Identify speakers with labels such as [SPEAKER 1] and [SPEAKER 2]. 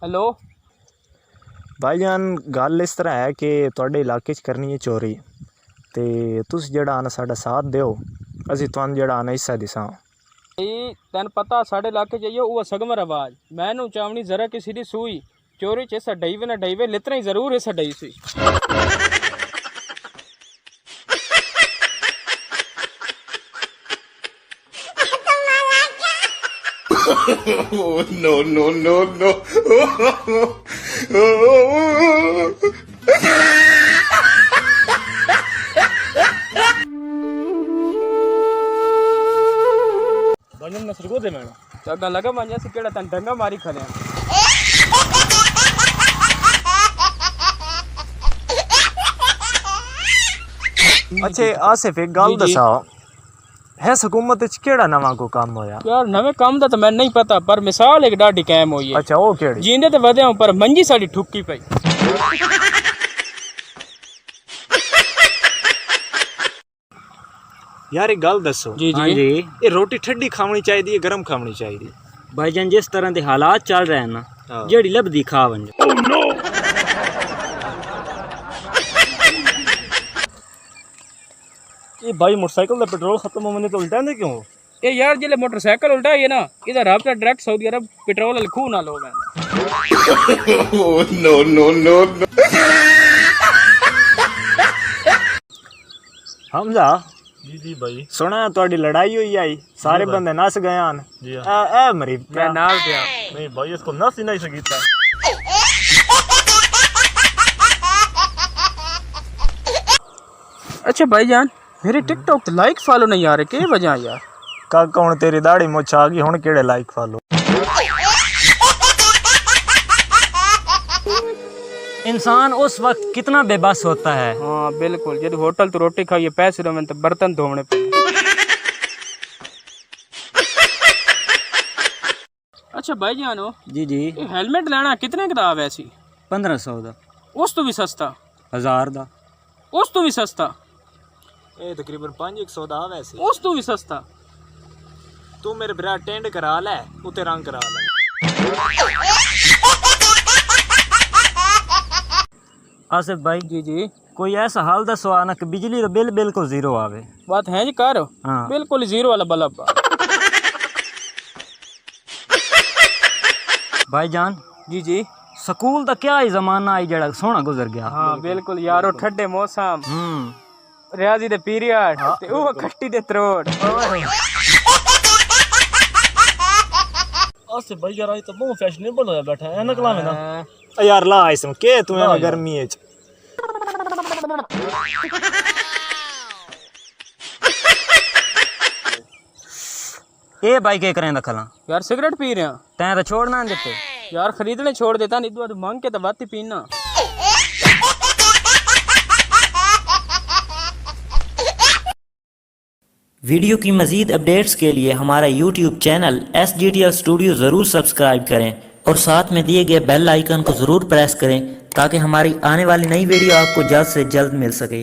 [SPEAKER 1] Hello
[SPEAKER 2] भाईजान गल इस तरह है कि तुहाडे इलाके च करनी है चोरी ते तुस जेड़ा आना साडा साथ दिओ असीं तुहानू जेड़ा आना हिस्सा दिसां।
[SPEAKER 1] तेन पता साढ़े इलाके जाइए वो सगमर आवाज मैनू चावनी जरा किसी दी सूई चोरी च हिस्सा डईवे ना डईवे लितरा ही जरूर हिस्सा डई सी।
[SPEAKER 3] No, no, no, no.
[SPEAKER 2] भाईजान नसर को दे मैडम
[SPEAKER 1] तो लगा मांझा से केड़ा तन डंगा मारी खले
[SPEAKER 2] अच्छे आसिफ एक गल दसा है हुकूमत च केड़ा नवा को काम होया
[SPEAKER 1] यार नवे काम दा तो मैं नहीं पता पर मिसाल एक डाडी कायम हुई है।
[SPEAKER 2] अच्छा वो केड़ी
[SPEAKER 1] जींदे तो वधे पर मंजी साडी ठुक्की पई।
[SPEAKER 2] यार एक गल दसो
[SPEAKER 1] जी
[SPEAKER 4] हाँ
[SPEAKER 1] जी
[SPEAKER 4] जी
[SPEAKER 2] ये रोटी ठंडी खावनी चाहिए गरम खावनी चाहिए?
[SPEAKER 4] भाईजान जिस तरह के हालात चल रहे हैं ना
[SPEAKER 2] हाँ।
[SPEAKER 4] जेड़ी लभदी खा वन
[SPEAKER 2] ये भाई मोटरसाइकिल का पेट्रोल खत्म होने तो उल्टा क्यों?
[SPEAKER 1] ये यार जिले मोटरसाइकिल उल्टा है ना इधर राबता डायरेक्ट सऊदी अरब पेट्रोल लिखू ना लो मैं।
[SPEAKER 3] No, no, no, no.
[SPEAKER 2] Hamza
[SPEAKER 5] जी जी भाई
[SPEAKER 2] सुना तुहाडी लड़ाई हुई आई सारे बंदे नस गए आन
[SPEAKER 5] जी
[SPEAKER 2] ए मरी
[SPEAKER 1] मैं नाल गया
[SPEAKER 5] नहीं भाई इसको नस ही नहीं सकता।
[SPEAKER 1] अच्छा भाईजान मेरे टिकटॉक तो लाइक फॉलो नहीं आ रहे के वजह यार
[SPEAKER 2] का कौन तेरी दाढ़ी मुछ आ गई हुन केड़े लाइक फॉलो?
[SPEAKER 4] इंसान उस वक्त कितना बेबस होता है।
[SPEAKER 1] हाँ बिल्कुल जब होटल तो रोटी खाइए पैसे दो तो बर्तन धोने पे। अच्छा भाईजान हो
[SPEAKER 4] जी जी
[SPEAKER 1] ये हेलमेट लेना कितने का वैसी?
[SPEAKER 4] 1500 दा
[SPEAKER 1] उस तो भी सस्ता
[SPEAKER 4] 1000 दा
[SPEAKER 1] उस तो भी सस्ता
[SPEAKER 2] ए तकरीबन 500 दा वैसे
[SPEAKER 1] उस तो भी सस्ता।
[SPEAKER 2] तू मेरे भरा टेंड करा ले उते रंग करा ले।
[SPEAKER 4] आसिफ भाई
[SPEAKER 1] जी जी
[SPEAKER 4] कोई ऐसा हाल दसो आना कि बिजली का बिल बिल्कुल जीरो आवे।
[SPEAKER 1] बात है जी कर
[SPEAKER 4] हाँ।
[SPEAKER 1] बिल्कुल जीरो वाला बल्ब।
[SPEAKER 4] भाईजान
[SPEAKER 1] जी जी
[SPEAKER 4] स्कूल दा क्या ही जमाना आई जड़ा सोना गुजर गया।
[SPEAKER 1] हाँ बिल्कुल यारो ठंडे मौसम रियाजी दे पीरियड ते वो खट्टी दे त्रोड़।
[SPEAKER 5] आसिफ भाई यार आज तो बहुत फैशनेबल होया बैठा है ना कलाम है ना
[SPEAKER 2] यार ला इसम के तू एवं गर्मी है
[SPEAKER 4] ए भाई के करें दखला
[SPEAKER 1] यार सिगरेट पी रहे हैं
[SPEAKER 4] तैं तो छोड़ना नहीं देते।
[SPEAKER 1] यार खरीदने छोड़ देता नहीं तो मांग के तो बात ही पीना।
[SPEAKER 6] वीडियो की मज़ीद अपडेट्स के लिए हमारा YouTube चैनल SGTL स्टूडियो ज़रूर सब्सक्राइब करें और साथ में दिए गए बेल आइकन को ज़रूर प्रेस करें ताकि हमारी आने वाली नई वीडियो आपको जल्द से जल्द मिल सके।